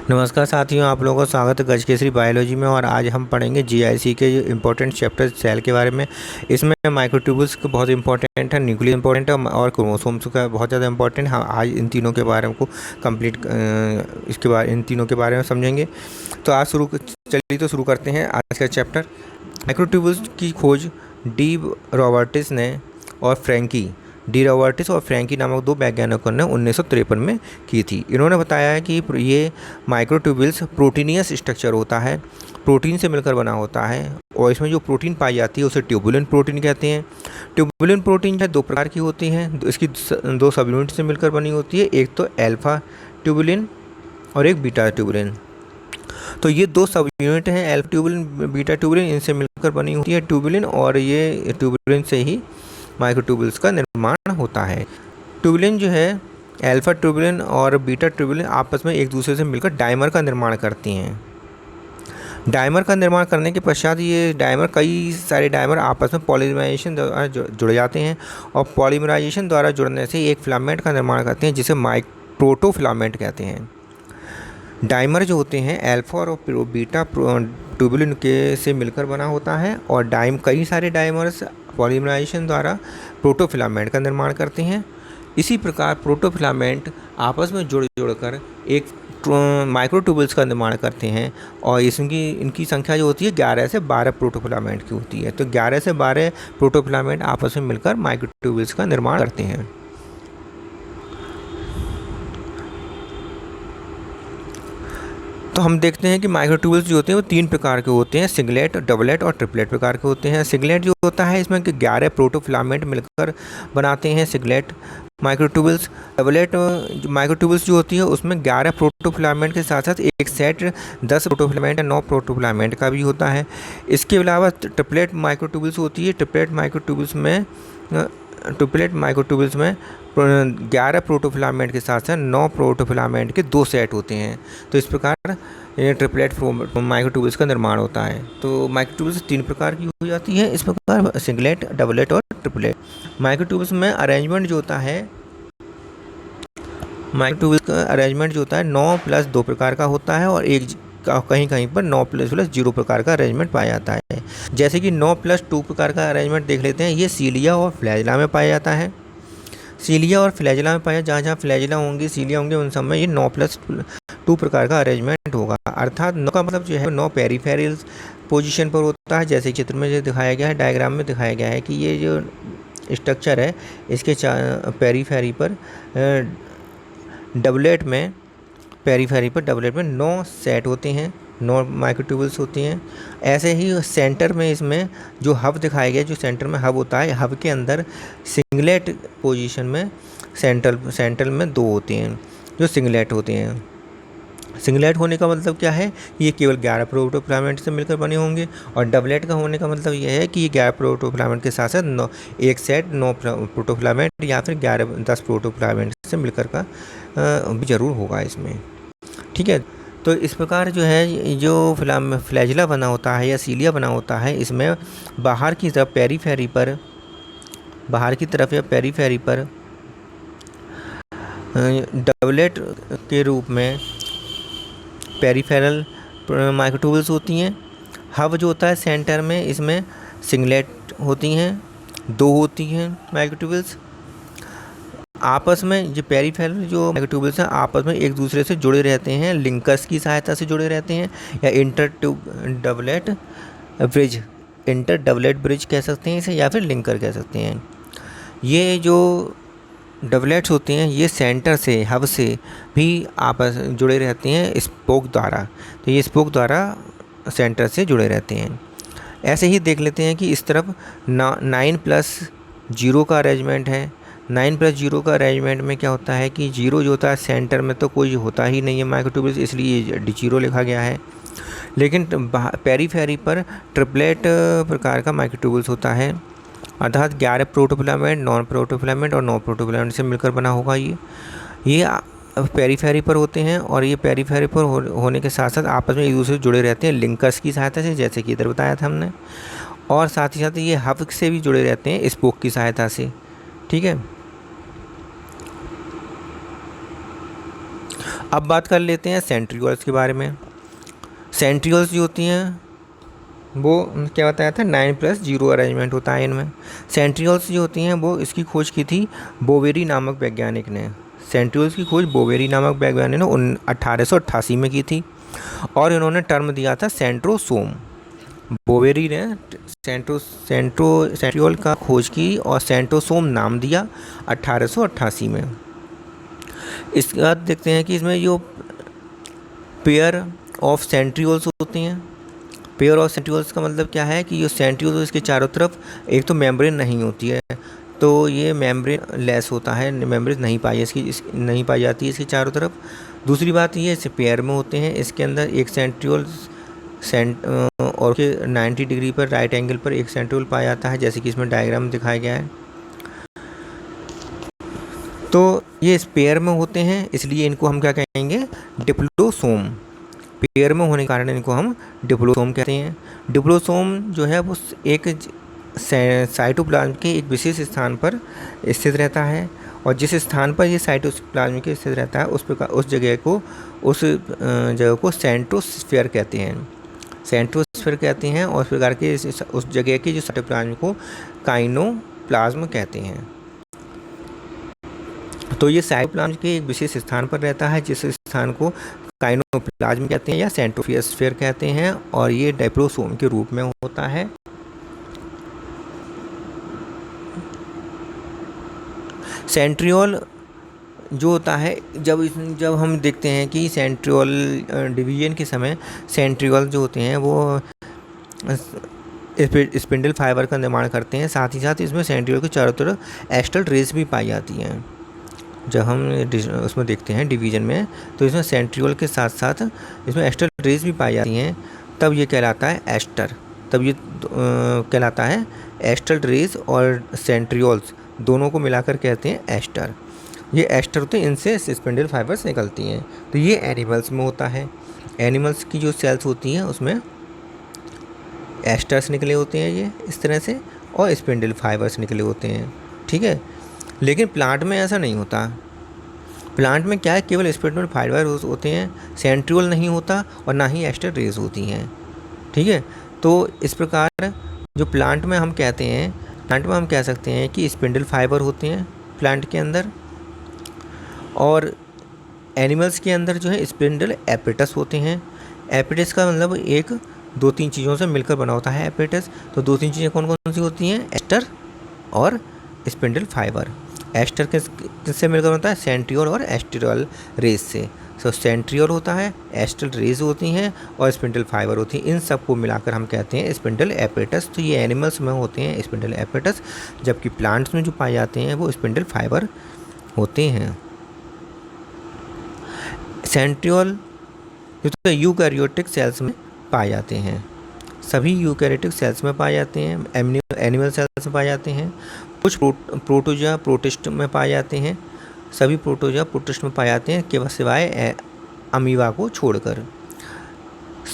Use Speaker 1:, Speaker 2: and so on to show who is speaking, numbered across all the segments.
Speaker 1: नमस्कार साथियों, आप लोगों का स्वागत है गज केसरी बायोलॉजी में। और आज हम पढ़ेंगे जीआईसी के इम्पोर्टेंट चैप्टर सेल के बारे में। इसमें माइक्रोट्यूब्यूल्स का बहुत इंपॉर्टेंट है, न्यूक्लियस इंपॉर्टेंट है और क्रोमोसोम्स का बहुत ज़्यादा इंपॉर्टेंट है। आज इन तीनों के बारे में इन तीनों के बारे में समझेंगे। तो आज शुरू करते हैं आज का चैप्टर। माइक्रोट्यूब्यूल्स की खोज डी रॉबर्टिस और फ्रैंकी नामक दो वैज्ञानिकों ने 1953 में की थी। इन्होंने बताया है कि ये माइक्रोट्यूब्यूल्स प्रोटीनियस स्ट्रक्चर होता है, प्रोटीन से मिलकर बना होता है। और इसमें जो प्रोटीन पाई जाती है उसे ट्यूबुलिन प्रोटीन कहते हैं। ट्यूबुलिन प्रोटीन जो है दो प्रकार की होती हैं, इसकी दो सब यूनिट से मिलकर बनी होती है। एक तो अल्फा ट्यूबुलिन और एक बीटा ट्यूबुलिन। तो ये दो सब यूनिट हैं, अल्फा ट्यूबुलिन, बीटा ट्यूबुलिन, इनसे मिलकर बनी होती है ट्यूबुलिन। और ये ट्यूबुलिन से ही माइक्रोट्यूब्यूल्स का निर्माण होता है। ट्यूबुलिन जो है, अल्फा ट्यूबुलिन और बीटा ट्यूबुलिन आपस में एक दूसरे से मिलकर डाइमर का निर्माण करती हैं। डाइमर का निर्माण करने के पश्चात ये डाइमर, कई सारे डाइमर आपस में पॉलीमराइजेशन द्वारा जुड़ जाते हैं और पॉलीमराइजेशन द्वारा जुड़ने से एक फिलामेंट का निर्माण करते हैं जिसे प्रोटोफिलामेंट कहते हैं। डाइमर जो होते हैं अल्फा और बीटा ट्यूबुलिन के से मिलकर बना होता है और कई सारे डाइमर्स पॉलीमराइजेशन द्वारा प्रोटोफिलामेंट का निर्माण करते हैं। इसी प्रकार प्रोटोफिलामेंट आपस में जुड़कर एक माइक्रोट्यूब्यूल्स का निर्माण करते हैं और इनकी संख्या जो होती है 11 से 12 प्रोटोफिलामेंट की होती है। तो 11 से 12 प्रोटोफिलामेंट आपस में मिलकर माइक्रोट्यूब्यूल्स का निर्माण करते हैं। तो हम देखते हैं कि माइक्रोट्यूब्यूल्स जो होते हैं वो तीन प्रकार के होते हैं, सिंगलेट, डबलेट और ट्रिपलेट प्रकार के होते हैं। सिंगलेट जो होता है इसमें 11 प्रोटोफिलामेंट मिलकर बनाते हैं सिंगलेट माइक्रोट्यूब्यूल्स। डबलेट माइक्रोट्यूब्यूल्स जो होती है उसमें 11 प्रोटोफिलामेंट के साथ साथ एक सेट 10 प्रोटोफिलामेंट या 9 प्रोटोफिलामेंट का भी होता है। इसके अलावा ट्रिपलेट माइक्रोट्यूब्यूल्स होती है। ट्रिपलेट माइक्रोट्यूब्यूल्स में 11 प्रोटोफिलामेंट के साथ साथ 9 प्रोटोफिलामेंट के दो सेट होते हैं। तो इस प्रकार ये ट्रिपलेट माइक्रोट्यूब्यूल्स का निर्माण होता है। तो माइक्रोट्यूब्यूल्स तीन प्रकार की हो जाती है इस प्रकार, सिंगलेट, डबलेट और ट्रिपलेट। माइक्रोट्यूब्यूल्स में अरेंजमेंट जो होता है, माइक्रोट्यूब्यूल्स का अरेंजमेंट जो होता है 9+2 प्रकार का होता है और कहीं कहीं पर 9+0 प्रकार का अरेंजमेंट पाया जाता है। जैसे कि 9+2 प्रकार का अरेंजमेंट देख लेते हैं। ये सीलिया और फ्लैजिला में पाया जाता है। सीलिया और फ्लैजिला में पाया, जहाँ फ्लैजिला होंगे, सीलिया होंगे, उन सब में ये 9+2 प्रकार का अरेंजमेंट होगा। अर्थात 9 का मतलब जो है 9 पेरीफेरल पोजीशन पर होता है। जैसे चित्र में जो दिखाया गया है, डायग्राम में दिखाया गया है कि ये जो स्ट्रक्चर है इसके पेरीफेरी पर डबलेट में 9 सेट होते हैं, 9 माइक्रोट्यूब्यूल्स होती हैं। ऐसे ही सेंटर में इसमें जो हब दिखाया गया, जो सेंटर में हब होता है, हब के अंदर सिंगलेट पोजीशन में सेंट्रल में 2 होते हैं जो सिंगलेट होते हैं। सिंगलेट होने का मतलब क्या है, ये केवल 11 प्रोटोफिलामेंट से मिलकर बने होंगे। और डबलेट का होने का मतलब यह है कि ये 11 प्रोटोफिलामेंट के साथ साथ एक सेट 9 प्रोटोफिलामेंट या फिर 10 प्रोटोफिलामेंट से मिलकर का भी जरूर होगा इसमें। ठीक है। तो इस प्रकार जो है जो फ्लैजिला बना होता है या सीलिया बना होता है, इसमें बाहर की तरफ या पेरीफेरी पर डबलेट के रूप में पेरीफेरल माइक्रोट्यूब्यूल्स होती हैं। हब जो होता है सेंटर में, इसमें सिंगलेट होती हैं, 2 होती हैं माइक्रोट्यूब्यूल्स। आपस में जो पेरीफेरल जो माइक्रोट्यूब्यूल्स हैं आपस में एक दूसरे से जुड़े रहते हैं, लिंकर्स की सहायता से जुड़े रहते हैं या इंटर डबलेट ब्रिज कह सकते हैं इसे, या फिर लिंकर कह सकते हैं। ये जो डबलेट्स होते हैं ये सेंटर से, हब से भी आपस जुड़े रहते हैं स्पोक द्वारा। तो ये स्पोक द्वारा सेंटर से जुड़े रहते हैं। ऐसे ही देख लेते हैं कि इस तरफ 9+0 का अरेंजमेंट है। 9+0 का अरेंजमेंट में क्या होता है कि 0 जो होता है सेंटर में तो कोई होता ही नहीं है माइक्रोट्यूब्यूल्स, इसलिए D0 लिखा गया है। लेकिन पेरीफेरी पर ट्रिपलेट प्रकार का माइक्रोट्यूब्यूल्स होता है, अर्थात 11 प्रोटोफिलामेंट, 9 प्रोटोफिलामेंट और 9 प्रोटोफिलामेंट से मिलकर बना होगा। ये पेरीफेरी पर होते हैं और ये पेरीफेरी पर होने के साथ साथ आपस में एक दूसरे से जुड़े रहते हैं लिंकर्स की सहायता से, जैसे कि इधर बताया था हमने। और साथ ही साथ ये हब से भी जुड़े रहते हैं स्पोक की सहायता से। ठीक है। अब बात कर लेते हैं सेंट्रियोल्स के बारे में। सेंट्रियोल्स जो होती हैं वो क्या बताया था, 9+0 अरेंजमेंट होता है इनमें। सेंट्रियोल्स जो होती हैं वो इसकी खोज की थी बोवेरी नामक वैज्ञानिक ने। सेंट्रियोल्स की खोज बोवेरी नामक वैज्ञानिक ने 1888 में की थी और इन्होंने टर्म दिया था सेंट्रोसोम। बोवेरी ने सेंट्रियोल का खोज की और सेंट्रोसोम नाम दिया 1888 में। इसके बाद देखते हैं कि इसमें जो पेयर ऑफ सेंट्रियोल्स होती हैं, पेयर ऑफ सेंट्रियोल्स का मतलब क्या है कि जो सेंट्रियोल इसके चारों तरफ एक तो मेम्ब्रेन नहीं होती है, तो ये मेम्ब्रेन लेस होता है, मेम्ब्रेन नहीं पाई नहीं पाई जाती है इसके चारों तरफ। दूसरी बात ये इसे पेयर में होते हैं, इसके अंदर एक सेंट्रियोल और 90 डिग्री पर राइट एंगल पर एक सेंट्रियोल पाया जाता है, जैसे कि इसमें डायग्राम दिखाया गया है। तो ये पेयर में होते हैं, इसलिए इनको हम क्या कहेंगे, डिप्लोसोम। पेयर में होने के कारण इनको हम डिप्लोसोम कहते हैं। डिप्लोसोम जो है वो एक साइटोप्लाज्म के एक विशेष स्थान पर स्थित रहता है और जिस स्थान पर ये साइटोप्लाज्म के स्थित रहता है उस जगह को सेंट्रोस्फीयर कहते हैं। सेंट्रोस्फीयर कहते हैं और इस प्रकार के उस जगह के जो साइटोप्लाज्म को काइनोप्लाज्म कहते हैं। तो ये साइटोप्लाज्म के एक विशेष स्थान पर रहता है जिस स्थान को काइनोप्लाज्म कहते हैं या सेंट्रोस्फीयर कहते हैं और ये डिप्लोसोम के रूप में होता है। सेंट्रियोल जो होता है, जब हम देखते हैं कि सेंट्रियोल डिवीजन के समय सेंट्रियोल जो होते हैं वो स्पिंडल फाइबर का निर्माण करते हैं। साथ ही साथ इसमें सेंट्रियोल के चारों तरफ एस्टल रेस भी पाई जाती हैं। जब हम उसमें देखते हैं डिवीज़न में तो इसमें सेंट्रियोल के साथ साथ इसमें एस्टर रेस भी पाई जाती हैं, तब ये कहलाता है एस्टर। तब ये कहलाता है एस्टर रेस और सेंट्रियोल्स दोनों को मिलाकर कहते हैं एस्टर। ये एस्टर होते हैं, इनसे स्पिंडल फाइबर्स निकलती हैं। तो ये एनिमल्स में होता है। एनिमल्स की जो सेल्स होती हैं उसमें एस्टर्स निकले होते हैं ये इस तरह से और स्पिंडल फाइबर्स निकले होते हैं, ठीक है। लेकिन प्लांट में ऐसा नहीं होता। प्लांट में क्या है, केवल स्पिंडल फाइबर होते हैं, सेंट्रियोल नहीं होता और ना ही एस्टर रेस होती हैं, ठीक है। तो इस प्रकार जो प्लांट में हम कहते हैं, प्लांट में हम कह सकते हैं कि स्पिंडल फाइबर होते हैं प्लांट के अंदर और एनिमल्स के अंदर जो है स्पिंडल एपेटस होते हैं। एपेटस का मतलब एक 2-3 चीज़ों से मिलकर बना होता है एपेटस। तो 2-3 चीज़ें कौन कौन सी होती हैं, एस्टर और स्पिंडल फाइबर। एस्टर किससे मिलकर होता है, सेंट्रियोल और एस्टेरल रेस से। सो सेंट्रियोल होता है, एस्टल रेस होती हैं और स्पिंडल फाइबर होती हैं। इन सब को मिलाकर हम कहते हैं स्पिंडल एपेटस। तो ये एनिमल्स में होते हैं स्पिंडल एपेटस, जबकि प्लांट्स में जो पाए जाते हैं वो स्पिंडल फाइबर होते हैं। सेंट्रियोल जो तो यूकैरियोटिक सेल्स में पाए जाते हैं, सभी यूकैरियोटिक सेल्स में पाए जाते हैं, एनिमल सेल्स में पाए जाते हैं। कुछ प्रोटोजोआ प्रोटिस्ट में पाए जाते हैं, सभी प्रोटोजोआ प्रोटिस्ट में पाए जाते हैं केवल सिवाय अमीबा को छोड़कर।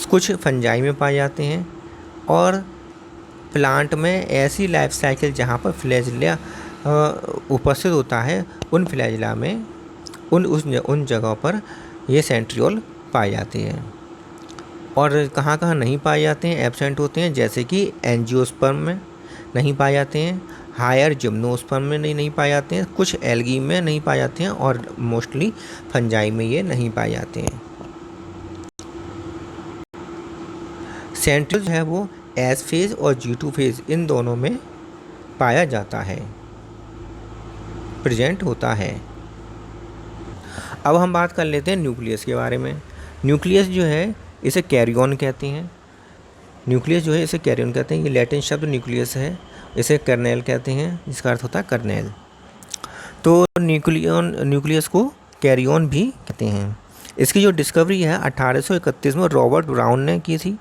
Speaker 1: कुछ फंजाई में पाए जाते हैं और प्लांट में ऐसी लाइफ साइकिल जहाँ पर फ्लैजिला उपस्थित होता है, उन फ्लैजिला में उन जगहों पर ये सेंट्रियोल पाए जाते हैं। और कहाँ कहाँ नहीं पाए जाते हैं, एब्सेंट होते हैं, जैसे कि एंजियोस्पर्म में नहीं पाए जाते हैं, हायर जिम्नोस्पर्म में नहीं पाए जाते हैं, कुछ एल्गी में नहीं पाए जाते हैं और मोस्टली फंजाई में ये नहीं पाए जाते हैं। सेंट्रियोल जो है वो एस फेज और G2 फेज इन दोनों में पाया जाता है, प्रेजेंट होता है। अब हम बात कर लेते हैं न्यूक्लियस के बारे में। न्यूक्लियस जो है इसे कैरियन कहते हैं। न्यूक्लियस जो है इसे कैरियन कहते हैं। ये लैटिन शब्द न्यूक्लियस है, इसे कर्नेल कहते हैं, जिसका अर्थ होता है कर्नेल। तो न्यूक्लियस को कैरियन भी कहते हैं। इसकी जो डिस्कवरी है 1831 में रॉबर्ट ब्राउन ने की थी।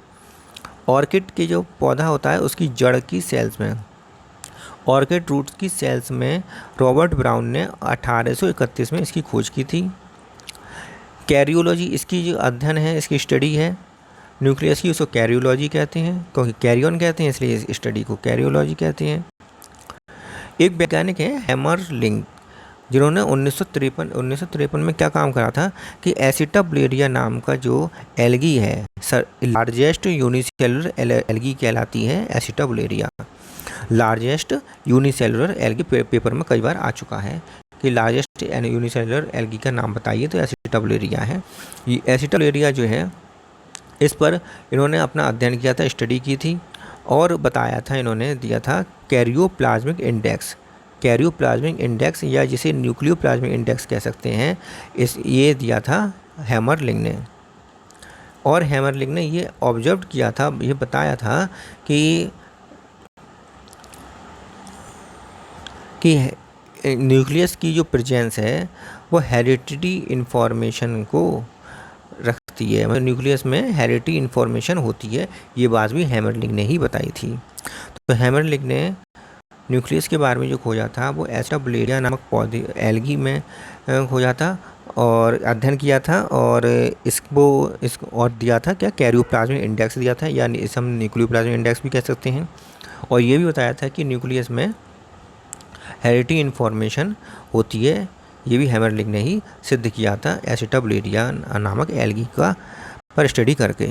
Speaker 1: ऑर्किड के जो पौधा होता है उसकी जड़ की सेल्स में, ऑर्किड रूट की सेल्स में रॉबर्ट ब्राउन ने 1831 में इसकी खोज की थी। कैरियोलॉजी इसकी जो अध्ययन है, इसकी स्टडी है न्यूक्लियस की, उसको कैरियोलॉजी कहते हैं, क्योंकि कैरियन कहते हैं इसलिए इस स्टडी को कैरियोलॉजी कहते हैं। एक वैज्ञानिक है हैमरलिंग, जिन्होंने 1953 में क्या काम करा था कि एसिटाब्लेरिया नाम का जो एल्गी है, लार्जेस्ट यूनिसेलुलर एल्गी कहलाती है एसिटाब्लेरिया। लार्जेस्ट यूनिसेलुलर एल्गी पेपर में कई बार आ चुका है कि लार्जेस्ट यूनिसेलुलर एल्गी का नाम बताइए, तो एसिटाब्लेरिया है। ये एसिटाब्लेरिया जो है, इस पर इन्होंने अपना अध्ययन किया था, स्टडी की थी और बताया था, इन्होंने दिया था कैरियोप्लाज्मिक इंडेक्स। कैरियोप्लाज्मिक इंडेक्स या जिसे न्यूक्लियोप्लाज्मिक इंडेक्स कह सकते हैं, ये दिया था हैमरलिंग ने। और हैमरलिंग ने ये ऑब्जर्व किया था, ये बताया था कि न्यूक्लियस की जो प्रेजेंस है वो हेरिडिटी इन्फॉर्मेशन को रखती है, मतलब न्यूक्लियस में हेरिडिटी इन्फॉर्मेशन होती है। ये बात भी हैमरलिंग ने ही बताई थी। तो हैमरलिंग ने न्यूक्लियस के बारे में जो खोजा था वो एसिटाब्लेरिया नामक पौधे एल्गी में खोजा था और अध्ययन किया था, और इसको और दिया था क्या, कैरियोप्लाज्मिक इंडेक्स दिया था, या इसे हम न्यूक्लियोप्लाज्मिक इंडेक्स भी कह सकते हैं। और ये भी बताया था कि न्यूक्लियस में हेरिडिटी इन्फॉर्मेशन होती है। ये भी हैमरलिंग ने ही सिद्ध किया था एसिटाब्लेरिया नामक एल्गी का पर स्टडी करके।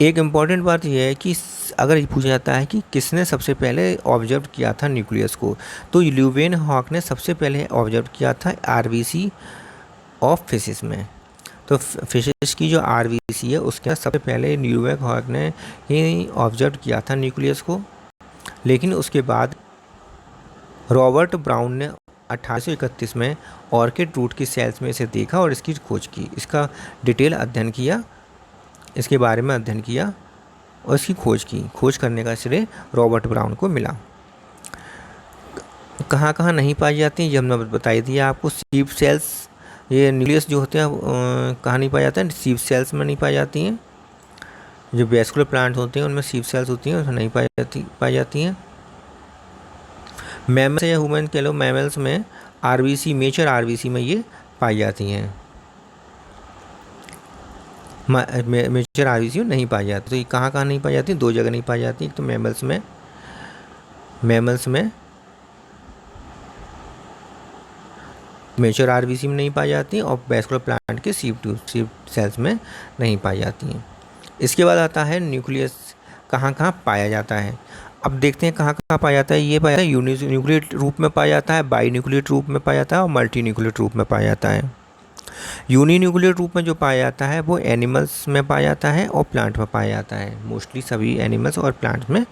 Speaker 1: एक इम्पॉर्टेंट बात यह है कि अगर ये पूछा जाता है कि किसने सबसे पहले ऑब्जर्व किया था न्यूक्लियस को, तो ल्यूवेनहॉक ने सबसे पहले ऑब्जर्व किया था आरबीसी ऑफ फिशिस में। तो फिशिस की जो आरबीसी है उसके सबसे पहले ल्यूवेनहॉक ने ही ऑब्जर्व किया था न्यूक्लियस को। लेकिन उसके बाद रॉबर्ट ब्राउन ने 1831 में ऑर्किड रूट की सेल्स में इसे देखा और इसकी खोज की, इसका डिटेल अध्ययन किया, इसके बारे में अध्ययन किया और इसकी खोज की। खोज करने का श्रेय रॉबर्ट ब्राउन को मिला। कहाँ कहाँ नहीं पाई जाती ये हमने बताई दिया आपको। सीप सेल्स, ये न्यूक्लियस जो होते हैं कहाँ नहीं पाया जाता है, सीप सेल्स में नहीं पाई जाती हैं। जो वेस्कुलर प्लांट्स होते हैं उनमें सीप सेल्स होती हैं, उसमें नहीं पाई जाती हैं। मैमल्स या ह्यूमन कह लो, मैमल्स में आरबीसी, मेचर आरबीसी में ये पाई जाती हैं। मेचर आरबीसी में नहीं पाई जाती। तो ये कहाँ कहाँ नहीं पाई जाती, दो जगह नहीं पाई जाती। एक तो मैमल्स में मेचर आरबीसी में नहीं पाई जाती और वेस्कुलर प्लांट के सीप सेल्स में नहीं पाई जाती हैं। इसके बाद आता है न्यूक्लियस कहाँ कहाँ पाया जाता है। अब देखते हैं कहाँ कहाँ पाया जाता है। ये पाया जाता है यूनिन्यूक्लिएट रूप में पाया जाता है, बाईन्यूक्लिएट रूप में पाया जाता है और मल्टीन्यूक्लिएट रूप में पाया जाता है। यूनिन्यूक्लिएट रूप में जो पाया जाता है वो एनिमल्स में पाया जाता है और प्लांट में पाया जाता है। मोस्टली सभी एनिमल्स और प्लांट्स में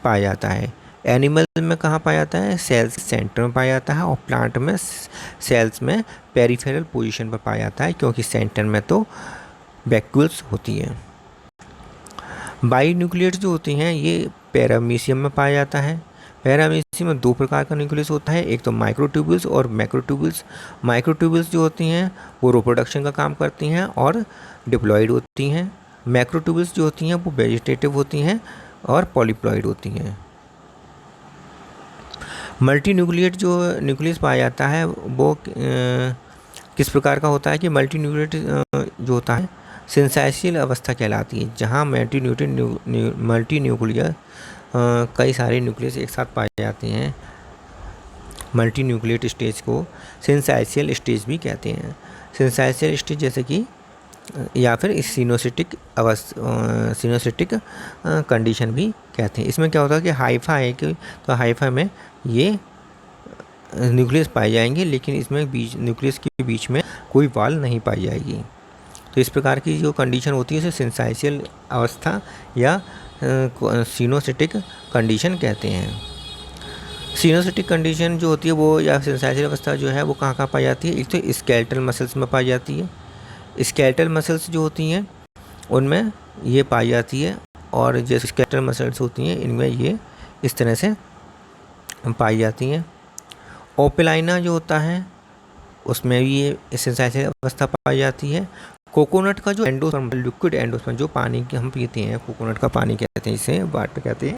Speaker 1: पाया जाता है। एनिमल में कहाँ पाया जाता है, सेल्स सेंटर में पाया जाता है और प्लांट में सेल्स में पेरिफेरल पोजीशन पर पाया जाता है, क्योंकि सेंटर में तो वैक्यूल्स होती हैं। बाईन्यूक्लिएट्स जो होती हैं ये पैरामीशियम में पाया जाता है। पैरामीशियम में दो प्रकार का न्यूक्लियस होता है, एक तो माइक्रोट्यूब्यूल्स और मैक्रोट्यूब्यूल्स। माइक्रोट्यूब्यूल्स जो होती हैं वो रिप्रोडक्शन का काम करती हैं और डिप्लॉयड होती हैं। मैक्रोट्यूब्यूल्स जो होती हैं वो वेजिटेटिव होती हैं और पॉलीप्लॉयड होती हैं। मल्टी न्यूक्लिएट जो न्यूक्लियस पाया जाता है वो किस प्रकार का होता है कि मल्टी न्यूक्लिएट जो होता है सिंथेसियल अवस्था कहलाती है, जहाँ मल्टी न्यूक्लियर कई सारे न्यूक्लियस एक साथ पाए जाते हैं। मल्टी न्यूक्लिएट स्टेज को सिंथेसियल स्टेज भी कहते हैं। सिंथेसियल स्टेज जैसे कि या फिर सिनोसिटिक कंडीशन भी कहते हैं। इसमें क्या होता है कि हाइफा है कि तो हाइफा में ये न्यूक्लियस पाए जाएंगे, लेकिन इसमें न्यूक्लियस के बीच में कोई वाल नहीं पाई जाएगी। तो इस प्रकार की जो कंडीशन होती है उसे सिंथेसियल अवस्था या सिनोसिटिक कंडीशन कहते हैं। सिनोसिटिक कंडीशन जो होती है वो या सिंथेसियल अवस्था जो है वो कहाँ कहाँ पाई जाती है, एक तो स्केलेटल मसल्स में पाई जाती है। स्केलेटल मसल्स जो होती हैं उनमें ये पाई जाती है, और जैसे स्केलेटल मसल्स होती हैं इनमें ये इस तरह से पाई जाती हैं। ओपेलाइना जो होता है उसमें भी ये सिंथेसियल अवस्था पाई जाती है। कोकोनट का जो एंडोस्पर्म, लिक्विड एंडोस्पर्म, जो पानी के हम पीते हैं, कोकोनट का पानी कहते हैं, इसे वाटर कहते हैं,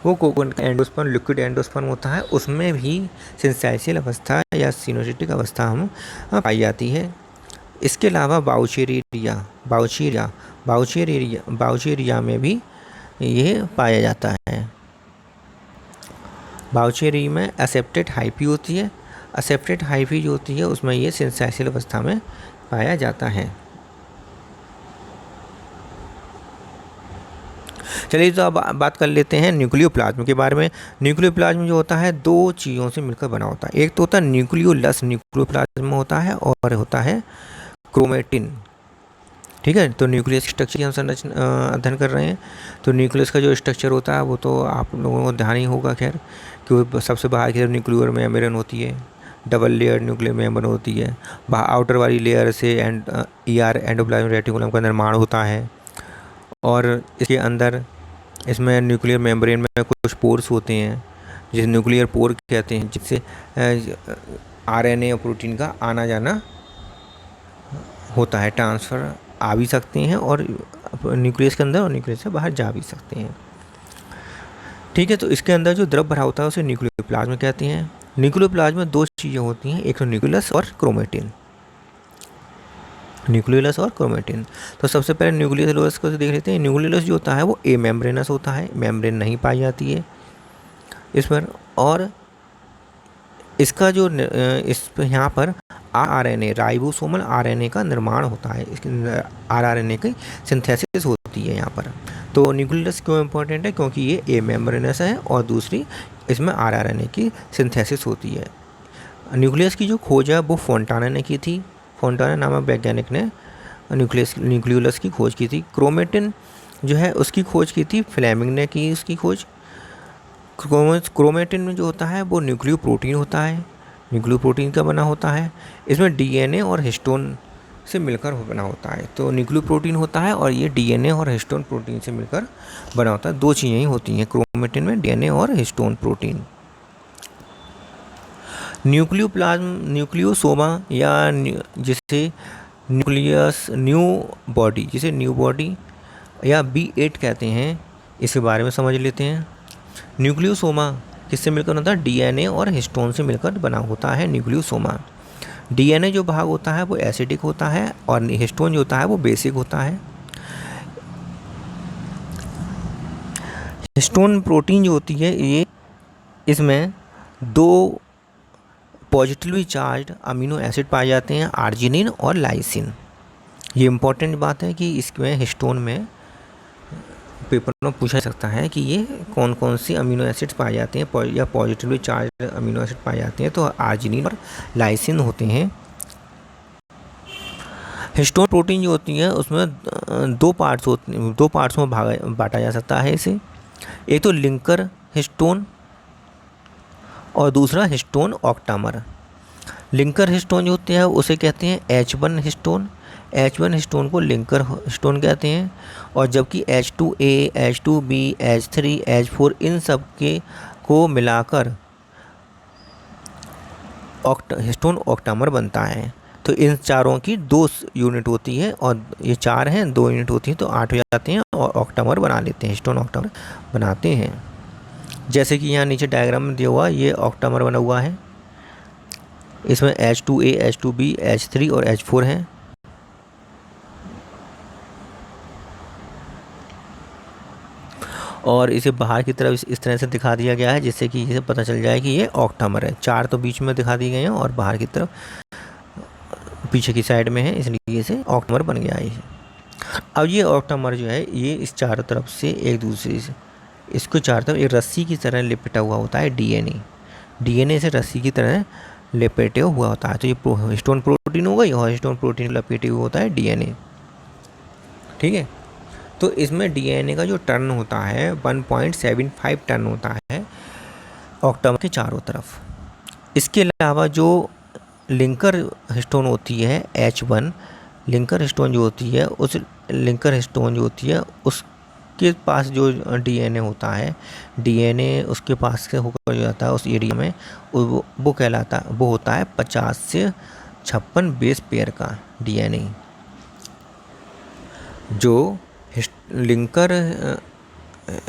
Speaker 1: वो कोकोनट का एंडोस्पर्म लिक्विड एंडोस्पर्म होता है, उसमें भी सिंथेसियल अवस्था या सिनोसिटिक अवस्था हम पाई जाती है। इसके अलावा बाउचेरिया में भी ये पाया जाता है। बाउचेरी में एसेप्टेड हाइफी होती है। एसेप्टेड हाइफी जो होती है उसमें ये सिंथेसिस अवस्था में पाया जाता है। चलिए तो अब बात कर लेते हैं न्यूक्लियोप्लाज्म के बारे में। न्यूक्लियोप्लाज्म जो होता है दो चीज़ों से मिलकर बना होता है। एक तो होता है न्यूक्लियोलस न्यूक्लियोप्लाज्म होता है, और होता है क्रोमेटिन। ठीक है, तो न्यूक्लियस स्ट्रक्चर की हम अध्ययन कर रहे हैं। तो न्यूक्लियस का जो स्ट्रक्चर होता है वो तो आप लोगों को ध्यान ही होगा खैर, कि सबसे बाहर की तरफ न्यूक्लियर मेम्ब्रेन होती है, डबल लेयर न्यूक्लियर मेम्ब्रेन होती है, आउटर वाली लेयर से एंडोप्लाज्मिक रेटिकुलम का निर्माण होता है, और इसके अंदर इसमें न्यूक्लियर मेम्ब्रेन में कुछ पोर्स होते हैं जिसे न्यूक्लियर पोर कहते हैं, जिससे आरएनए और प्रोटीन का आना जाना होता है, ट्रांसफ़र आ भी सकते हैं और न्यूक्लियस के अंदर और न्यूक्लियस से बाहर जा भी सकते हैं। ठीक है, तो इसके अंदर जो द्रव भरा होता है उसे न्यूक्लियोप्लाज्म कहते हैं। न्यूक्लियोप्लाज्म में दो चीज़ें होती हैं, एक तो न्यूक्लियस और क्रोमेटिन। न्यूक्लियोलस और क्रोमेटिन। तो सबसे पहले न्यूक्लियोलस को देख लेते हैं। न्यूक्लियोलस जो होता है वो ए मेम्ब्रेनस होता है, मेम्ब्रेन नहीं पाई जाती है इस पर, और इसका जो इस यहाँ पर आरएनए राइबोसोमल आरएनए का निर्माण होता है, इसके आरएनए की सिंथेसिस होती है यहाँ पर। तो न्यूक्लियोलस क्यों इम्पोर्टेंट है, क्योंकि ये ए मेम्ब्रेनस है और दूसरी इसमें आरएनए की सिंथेसिस होती है। न्यूक्लियस की जो खोज है वो फोंटाना ने की थी। फोंटाना नामक वैज्ञानिक ने न्यूक्लियोलस की खोज की थी। क्रोमेटिन जो है उसकी खोज की थी फ्लेमिंग ने की उसकी खोज। क्रोमेटिन में जो होता है वो न्यूक्लियो प्रोटीन होता है, न्यूक्लियो प्रोटीन का बना होता है। इसमें डीएनए और हिस्टोन से मिलकर बना होता है। तो न्यूक्लियो प्रोटीन होता है और ये डीएनए और हिस्टोन प्रोटीन से मिलकर बना होता है। दो चीज़ें ही होती हैं क्रोमेटिन में, डीएनए और हिस्टोन प्रोटीन। न्यूक्लियोसोमा या जिसे न्यूक्लियस न्यू बॉडी, जिसे न्यू बॉडी या B8 कहते हैं, इसके बारे में समझ लेते हैं। न्यूक्लियोसोमा किससे मिलकर होता है, डीएनए और हिस्टोन से मिलकर बना होता है न्यूक्लियोसोमा। डीएनए जो भाग होता है वो एसिडिक होता है और हिस्टोन जो होता है वो बेसिक होता है। हिस्टोन प्रोटीन जो होती है ये इसमें दो पॉजिटिवली चार्ज अमीनो एसिड पाए जाते हैं, आर्जिनिन और लाइसिन। ये इम्पॉर्टेंट बात है कि इसमें हिस्टोन में पेपर में पूछा जा सकता है कि ये कौन कौन सी अमीनो एसिड्स पाए जाते हैं या पॉजिटिवली चार्ज अमीनो एसिड पाए जाते हैं, तो आर्जिनिन और लाइसिन होते हैं। हिस्टोन प्रोटीन जो होती है उसमें दो पार्ट्स में बांटा जा सकता है इसे। एक तो लिंकर हिस्टोन और दूसरा हिस्टोन ऑक्टामर। लिंकर हिस्टोन जो होते हैं उसे कहते हैं H1 हिस्टोन। H1 हिस्टोन को लिंकर हिस्टोन कहते हैं, और जबकि H2A, H2B, H3, H4 इन सब के को मिलाकर हिस्टोन ऑक्टामर बनता है। तो इन चारों की 2 यूनिट होती है और ये 4 हैं, 2 यूनिट होती है तो 8 हो जाते हैं और ऑक्टामर बना लेते हैं, हिस्टोन ऑक्टामर बनाते हैं। जैसे कि यहाँ नीचे डायग्राम में दिया हुआ ये ऑक्टामर बना हुआ है, इसमें H2A, H2B, H3 और H4 हैं। और इसे बाहर की तरफ इस तरह से दिखा दिया गया है जिससे कि इसे पता चल जाए कि ये ऑक्टामर है। 4 तो बीच में दिखा दिए गए हैं और बाहर की तरफ पीछे की साइड में है, इसलिए इसे ऑक्टामर बन गया है। अब ये ऑक्टामर जो है ये इस चारों तरफ से एक दूसरे से इसको चारों तरफ एक रस्सी की तरह लिपटा हुआ होता है। डीएनए से रस्सी की तरह लपेटे हुआ होता है। तो ये हिस्टोन प्रोटीन होगा, और हिस्टोन प्रोटीन लपेटे हुआ होता है डीएनए। ठीक है, तो इसमें डीएनए का जो टर्न होता है 1.75 टन होता है ऑक्टामर के चारों तरफ। इसके अलावा जो लिंकर हिस्टोन होती है H1 लिंकर हिस्टोन जो होती है, उस लिंकर हिस्टोन जो होती है उसके पास जो डीएनए होता है, डीएनए उसके पास से होकर जाता है उस एरिया में, वो कहलाता वो होता है 50 से 56 बेस पेयर का डीएनए। जो लिंकर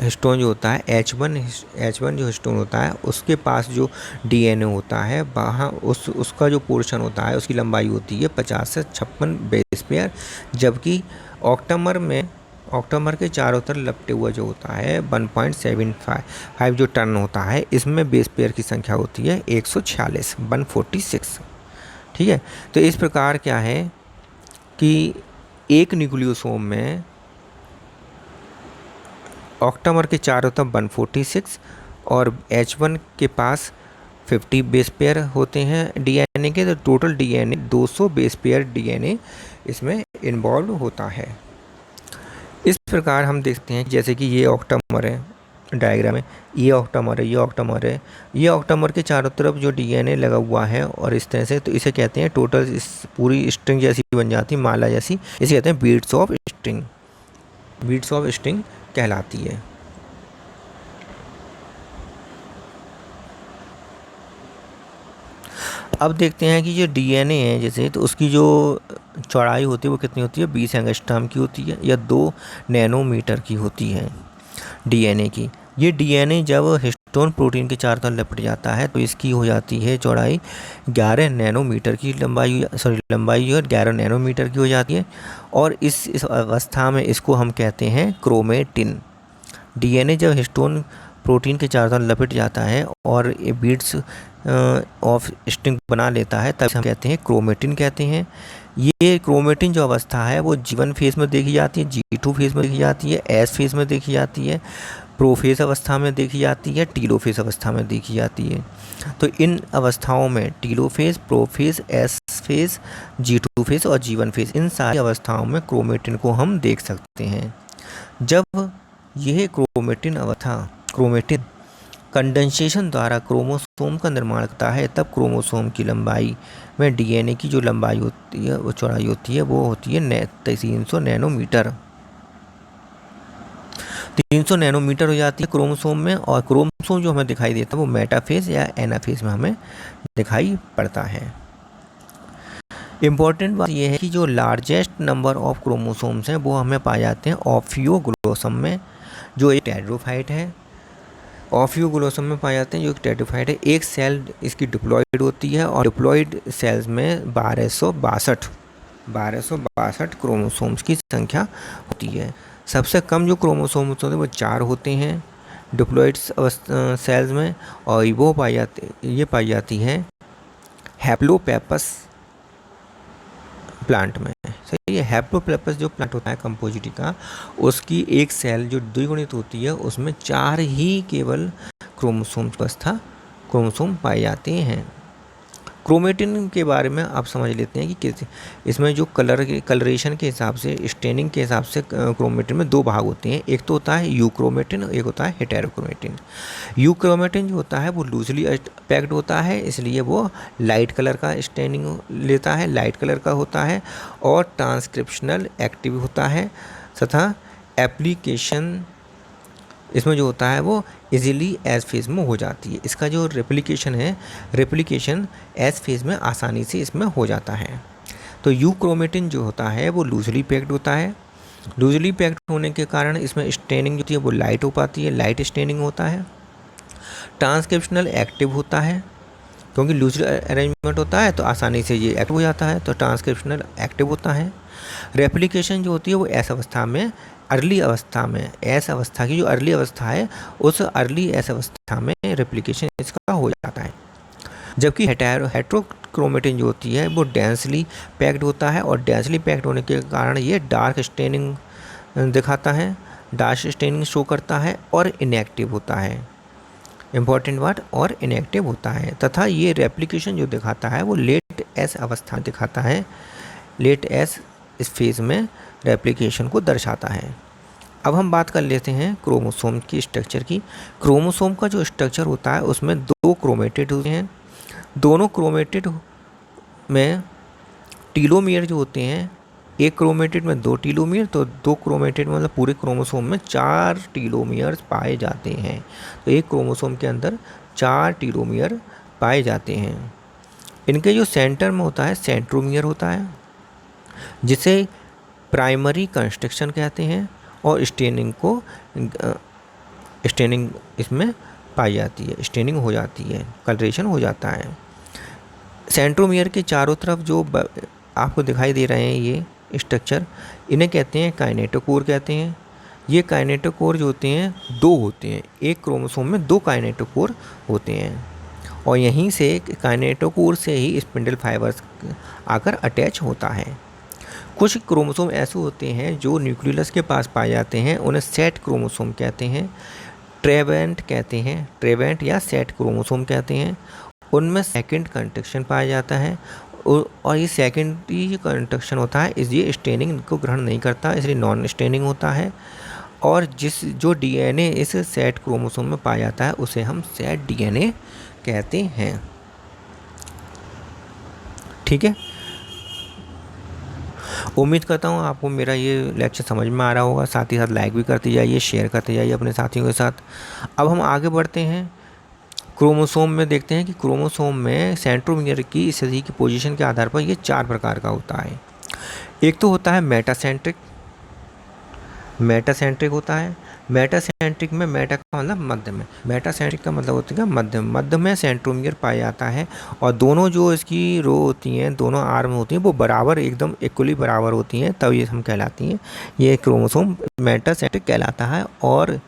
Speaker 1: हिस्टोन जो होता है H1 जो हिस्टोन होता है उसके पास जो डीएनए होता है वहाँ उसका जो पोर्शन होता है उसकी लंबाई होती है 50 से 56 बेस पेयर, जबकि ऑक्टामर में ऑक्टामर के चारों तरफ लपटे हुआ जो होता है 1.75 जो टर्न होता है, इसमें बेस पेयर की संख्या होती है 146, 146। ठीक है, तो इस प्रकार क्या है कि एक न्यूक्लियोसोम में ऑक्टामर के चारों तरफ 146 और H1 के पास 50 बेस पेयर होते हैं डीएनए के, तो total DNA 200 base pair DNA इसमें इन्वॉल्व होता है। इस प्रकार हम देखते हैं जैसे कि ये ऑक्टामर है डायग्राम में, ये ऑक्टामर है, ये ऑक्टामर है, ये ऑक्टामर के चारों तरफ जो डीएनए लगा हुआ है और इस तरह से, तो इसे कहते हैं टोटल, इस पूरी स्ट्रिंग जैसी बन जाती है, माला जैसी, इसे कहते हैं beats of string, beats of string कहलाती है। अब देखते हैं कि जो डीएनए है जैसे, तो उसकी जो चौड़ाई होती है वो कितनी होती है, 20 एंगस्ट्रॉम की होती है या 2 नैनोमीटर की होती है डीएनए की। ये डीएनए जब हिस्टोन प्रोटीन के चारों तरफ लपट जाता है तो इसकी हो जाती है चौड़ाई 11 नैनोमीटर की लंबाई और 11 नैनोमीटर की हो जाती है। और इस अवस्था में इसको हम कहते हैं क्रोमेटिन। डीएनए जब हिस्टोन प्रोटीन के चारों तरफ लपट जाता है और ये बीट्स ऑफ स्ट्रिंग बना लेता है, तब हम कहते हैं क्रोमेटिन कहते हैं। ये क्रोमेटिन जो अवस्था है वो G1 फेज में देखी जाती है, G2 फेज में देखी जाती है, S फेज में देखी जाती है, प्रोफेज अवस्था में देखी जाती है, टीलोफेज अवस्था में देखी जाती है। तो इन अवस्थाओं में telophase, prophase, S phase, G2 phase और G1 फेज, इन सारी अवस्थाओं में क्रोमेटिन को हम देख सकते हैं। जब यह क्रोमेटिन कंडेंसेशन द्वारा क्रोमोसोम का निर्माण करता है, तब क्रोमोसोम की लंबाई में डीएनए की जो लंबाई होती है, वो चौड़ाई होती है, वो होती है 300 नैनोमीटर। 300 नैनोमीटर हो जाती है क्रोमोसोम में। और क्रोमोसोम जो हमें दिखाई देता है वो मेटाफेज या एनाफेज में हमें दिखाई पड़ता है। इम्पॉर्टेंट बात यह है कि जो लार्जेस्ट नंबर ऑफ क्रोमोसोम्स हैं वो हमें पाए जाते हैं ऑफियोग्लोसम में, जो एक टेट्रोफाइट है। ऑफियोग्लोसम में पाए जाते हैं जो एक टेट्रोफाइट है। एक सेल इसकी डिप्लॉयड होती है और डिप्लॉयड सेल्स में 1262 क्रोमोसोम्स की संख्या होती है। सबसे कम जो क्रोमोसोम होते हैं वो 4 होते हैं डिप्लॉयड सेल्स में, और वो पाई जाती है हैप्लोपेपस प्लांट में। सही है, हैप्लोपेपस जो प्लांट होता है कंपोजिटी का, उसकी एक सेल जो द्विगुणित होती है उसमें 4 ही केवल क्रोमोसोम पाए जाते हैं। क्रोमेटिन के बारे में आप समझ लेते हैं कि इसमें जो कलरेशन के हिसाब से, स्टेनिंग के हिसाब से क्रोमेटिन में 2 भाग होते हैं। एक तो होता है यूक्रोमेटिन और एक होता है हेटेरोक्रोमेटिन। यूक्रोमेटिन जो होता है वो लूजली पैक्ड होता है, इसलिए वो लाइट कलर का स्टेनिंग लेता है, लाइट कलर का होता है और ट्रांसक्रिप्शनल एक्टिव होता है, तथा एप्लीकेशन इसमें जो होता है वो इजीली एस फेज में हो जाती है। इसका जो रेप्लिकेशन एस फेज में आसानी से इसमें हो जाता है। तो यूक्रोमेटिन जो होता है वो लूजली पैक्ड होता है। लूजली पैक्ड होने के कारण इसमें स्टेनिंग जो होती है वो लाइट हो पाती है, लाइट स्टेनिंग होता है। ट्रांसक्रिप्शनल एक्टिव होता है, क्योंकि लूजली अरेंजमेंट होता है तो आसानी से ये एक्टिव हो जाता है, तो ट्रांसक्रिप्शनल एक्टिव होता है। रेप्लिकेशन जो होती है वो एस अवस्था में, अर्ली अवस्था में, एस अवस्था की जो अर्ली अवस्था है उस अर्ली एस अवस्था में रेप्लिकेशन इसका हो जाता है। जबकि हेटेरोक्रोमेटिन जो होती है वो डेंसली पैक्ड होता है, और डेंसली पैक्ड होने के कारण ये डार्क स्टेनिंग दिखाता है, डार्क स्टेनिंग शो करता है और इनएक्टिव होता है। इम्पॉर्टेंट वर्ड, और इनएक्टिव होता है। तथा ये रेप्लिकेशन जो दिखाता है वो लेट एस अवस्था दिखाता है, लेट एस इस फेज में रेप्लिकेशन को दर्शाता है। अब हम बात कर लेते हैं क्रोमोसोम की स्ट्रक्चर की। क्रोमोसोम का जो स्ट्रक्चर होता है उसमें 2 क्रोमेटिड होते हैं। दोनों क्रोमेटिड में टीलोमियर जो होते हैं, एक क्रोमेटिड में 2 टीलोमियर, तो 2 क्रोमेटिड मतलब पूरे क्रोमोसोम में 4 टीलोमियर पाए जाते हैं। तो एक क्रोमोसोम के अंदर 4 टीलोमियर पाए जाते हैं। इनके जो सेंटर में होता है सेंट्रोमियर होता है, जिसे प्राइमरी कंस्ट्रक्शन कहते हैं, और स्टेनिंग इसमें पाई जाती है, स्टेनिंग हो जाती है, कलरेशन हो जाता है। सेंट्रोमियर के चारों तरफ जो आपको दिखाई दे रहे हैं ये स्ट्रक्चर, इन्हें कहते हैं काइनेटोकोर कहते हैं। ये काइनेटोकोर जो होते हैं दो होते हैं, एक क्रोमोसोम में दो काइनेटोकोर होते हैं और यहीं से काइनेटोकोर से ही स्पिंडल फाइबर्स आकर अटैच होता है। कुछ क्रोमोसोम ऐसे होते हैं जो न्यूक्लियस के पास पाए जाते हैं, उन्हें सेट क्रोमोसोम कहते हैं, ट्रेवेंट कहते हैं, ट्रेवेंट या सेट क्रोमोसोम कहते हैं। उनमें सेकंड कंस्ट्रक्शन पाया जाता है और ये सेकेंडरी कंस्ट्रक्शन होता है, इसलिए स्टेनिंग को ग्रहण नहीं करता, इसलिए नॉन स्टेनिंग होता है। और जो डीएनए इस सेट क्रोमोसोम में पाया जाता है उसे हम सेट डीएनए कहते हैं। ठीक है, उम्मीद करता हूँ आपको मेरा ये लेक्चर समझ में आ रहा होगा। साथ ही साथ लाइक भी करते जाइए, शेयर करते जाइए अपने साथियों के साथ। अब हम आगे बढ़ते हैं, क्रोमोसोम में देखते हैं कि क्रोमोसोम में सेंट्रोमियर की स्थिति की पोजीशन के आधार पर ये 4 प्रकार का होता है। एक तो होता है मेटासेंट्रिक, मेटासेंट्रिक होता है। मेटासेंट्रिक में मेटा का मतलब मध्य में, मेटासेंट्रिक का मतलब होता है मध्य, मध्य में सेंट्रोमियर पाया जाता है और दोनों जो इसकी रो होती हैं, दोनों आर्म होती हैं, वो बराबर एकदम इक्वली बराबर होती हैं, तब ये हम कहलाती हैं, ये क्रोमोसोम मेटासेंट्रिक कहलाता है। और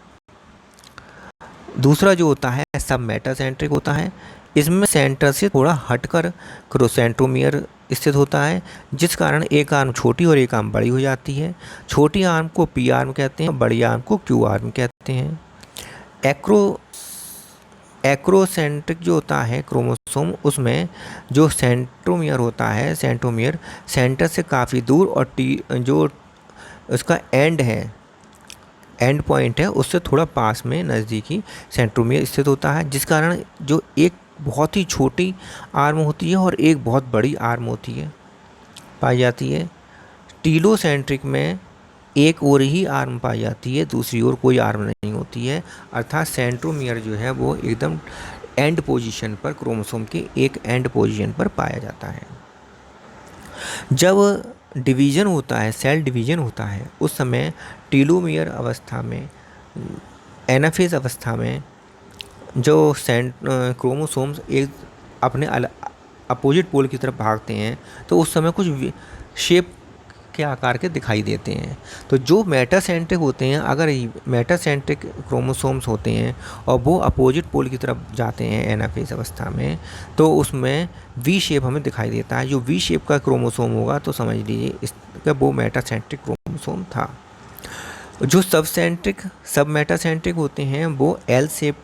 Speaker 1: दूसरा जो होता है सब मेटासेंट्रिक होता है, इसमें सेंटर से थोड़ा हटकर सेंट्रोमियर स्थित होता है, जिस कारण एक आर्म छोटी और एक आर्म बड़ी हो जाती है। छोटी आर्म को पी आर्म कहते हैं, बड़ी आर्म को क्यू आर्म कहते हैं। एक्रोसेंट्रिक जो होता है क्रोमोसोम, उसमें जो सेंट्रोमियर होता है, सेंट्रोमियर सेंटर से काफ़ी दूर और जो उसका एंड है, एंड पॉइंट है, उससे थोड़ा पास में नज़दीकी सेंट्रोमियर स्थित होता है, जिस कारण जो एक बहुत ही छोटी आर्म होती है और एक बहुत बड़ी आर्म होती है पाई जाती है। टीलोसेंट्रिक में एक और ही आर्म पाई जाती है, दूसरी ओर कोई आर्म नहीं होती है, अर्थात सेंट्रोमियर जो है वो एकदम एंड पोजीशन पर, क्रोमोसोम के एक एंड पोजीशन पर पाया जाता है। जब डिवीज़न होता है, सेल डिवीज़न होता है, उस समय टीलोमियर अवस्था में, एनाफेज अवस्था में जो क्रोमोसोम्स एक अपने अपोजिट पोल की तरफ भागते हैं, तो उस समय कुछ शेप के आकार के दिखाई देते हैं। तो जो मेटासेंट्रिक होते हैं, अगर मेटासेंट्रिक क्रोमोसोम्स होते हैं और वो अपोजिट पोल की तरफ जाते हैं एनाफेज अवस्था में, तो उसमें वी शेप हमें दिखाई देता है। जो वी शेप का क्रोमोसोम होगा तो समझ लीजिए इसका वो मेटासेंट्रिक क्रोमोसोम था। जो सब मेटासेंट्रिक होते हैं वो एल शेप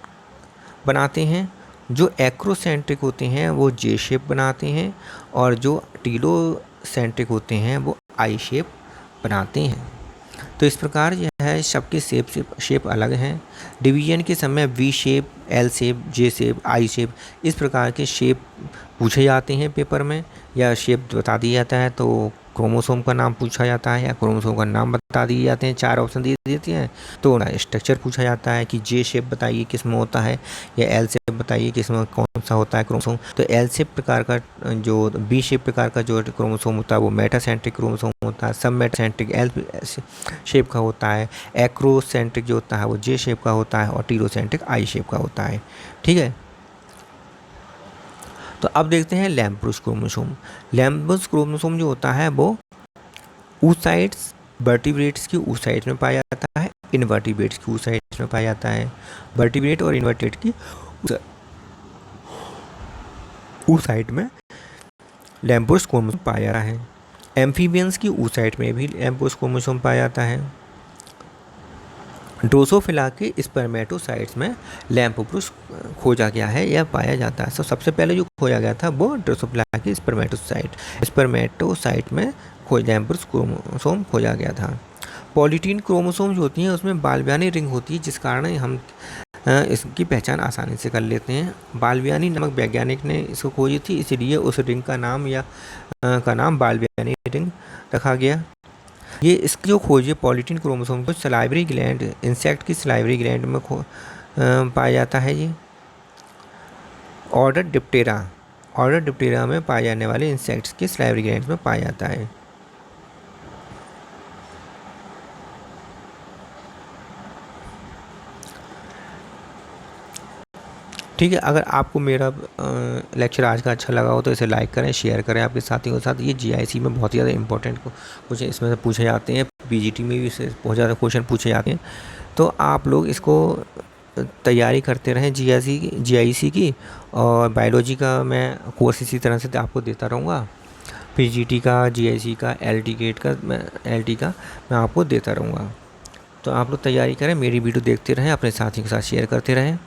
Speaker 1: बनाते हैं, जो एक्रोसेंट्रिक होते हैं वो जे शेप बनाते हैं और जो टीलोसेंट्रिक होते हैं वो आई शेप बनाते हैं। तो इस प्रकार यह है, सबके शेप अलग हैं। डिवीजन के समय V shape, L shape, J shape, I shape, इस प्रकार के शेप पूछे जाते हैं पेपर में, या शेप बता दिया जाता है तो क्रोमोसोम का नाम पूछा जाता है, या क्रोमोसोम का नाम बता दिए जाते हैं, 4 ऑप्शन दिए देते हैं, तो स्ट्रक्चर पूछा जाता है कि जे शेप बताइए किस में होता है, या एल शेप बताइए किस में कौन सा होता है क्रोमोसोम। तो एल शेप प्रकार का, जो बी शेप प्रकार का जो क्रोमोसोम होता है वो मेटासेंट्रिक क्रोमोसोम होता है। सब मेटासेंट्रिक एल शेप का होता है, एक्रोसेंट्रिक जो होता है वो जे शेप का होता है और टीलोसेंट्रिक आई शेप का होता है। ठीक है, तो अब देखते हैं लैम्ब्रुस क्रोमोसोम। लैम्ब्रुस क्रोमोसोम जो होता है वो ऊसाइड्स, वर्टिब्रेट्स की ऊसाइड्स में पाया जाता है, इनवर्टिब्रेट्स की ऊसाइड्स में पाया जाता है। वर्टिब्रेट और इनवर्टेड की ऊसाइड में लैम्ब्रुस क्रोमोसोम पाया जाता है। एम्फीबियंस की ऊसाइड में भी लैम्ब्रुस क्रोमोसोम पाया जाता है। ड्रोसोफिला के स्पर्मेटोसाइट्स में लैम्ब्रुस खोजा गया है या पाया जाता है। तो सबसे पहले जो खोजा गया था वो ड्रोसोफिला के स्पर्मेटोसाइट में लैम्ब्रुस क्रोमोसोम खोजा गया था। पॉलीटीन क्रोमोसोम जो होती हैं उसमें बाल्बियानी रिंग होती है, जिस कारण हम इसकी पहचान आसानी से कर लेते हैं। बाल्बियानी नामक वैज्ञानिक ने इसको खोजी थी, इसलिए उस रिंग का नाम बाल्बियानी रिंग रखा गया। ये इसकी जो खोज है पॉलीटीन क्रोमोसोम को सलाइवरी ग्लैंड, इंसेक्ट की सलाइवरी ग्लैंड में पाया जाता है। ये ऑर्डर डिप्टेरा में पाए जाने वाले इंसेक्ट्स के सलाइवरी ग्लैंड में पाया जाता है। ठीक है, अगर आपको मेरा लेक्चर आज का अच्छा लगा हो तो इसे लाइक करें, शेयर करें आपके साथियों के साथ। ये जीआईसी में बहुत ही ज़्यादा इंपॉर्टेंट कुछ इसमें से पूछे जाते हैं, पीजीटी में भी इससे बहुत ज़्यादा क्वेश्चन पूछे जाते हैं। तो आप लोग इसको तैयारी करते रहें जीआईसी की, और बायोलॉजी का मैं कोर्स इसी तरह से आपको देता रहूँगा। पीजीटी का, जीआईसी का, एलटी गेट का, एलटी का मैं आपको देता रहूँगा। तो आप लोग तैयारी करें, मेरी वीडियो देखते रहें, अपने साथियों के साथ शेयर करते रहें।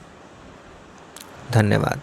Speaker 1: धन्यवाद।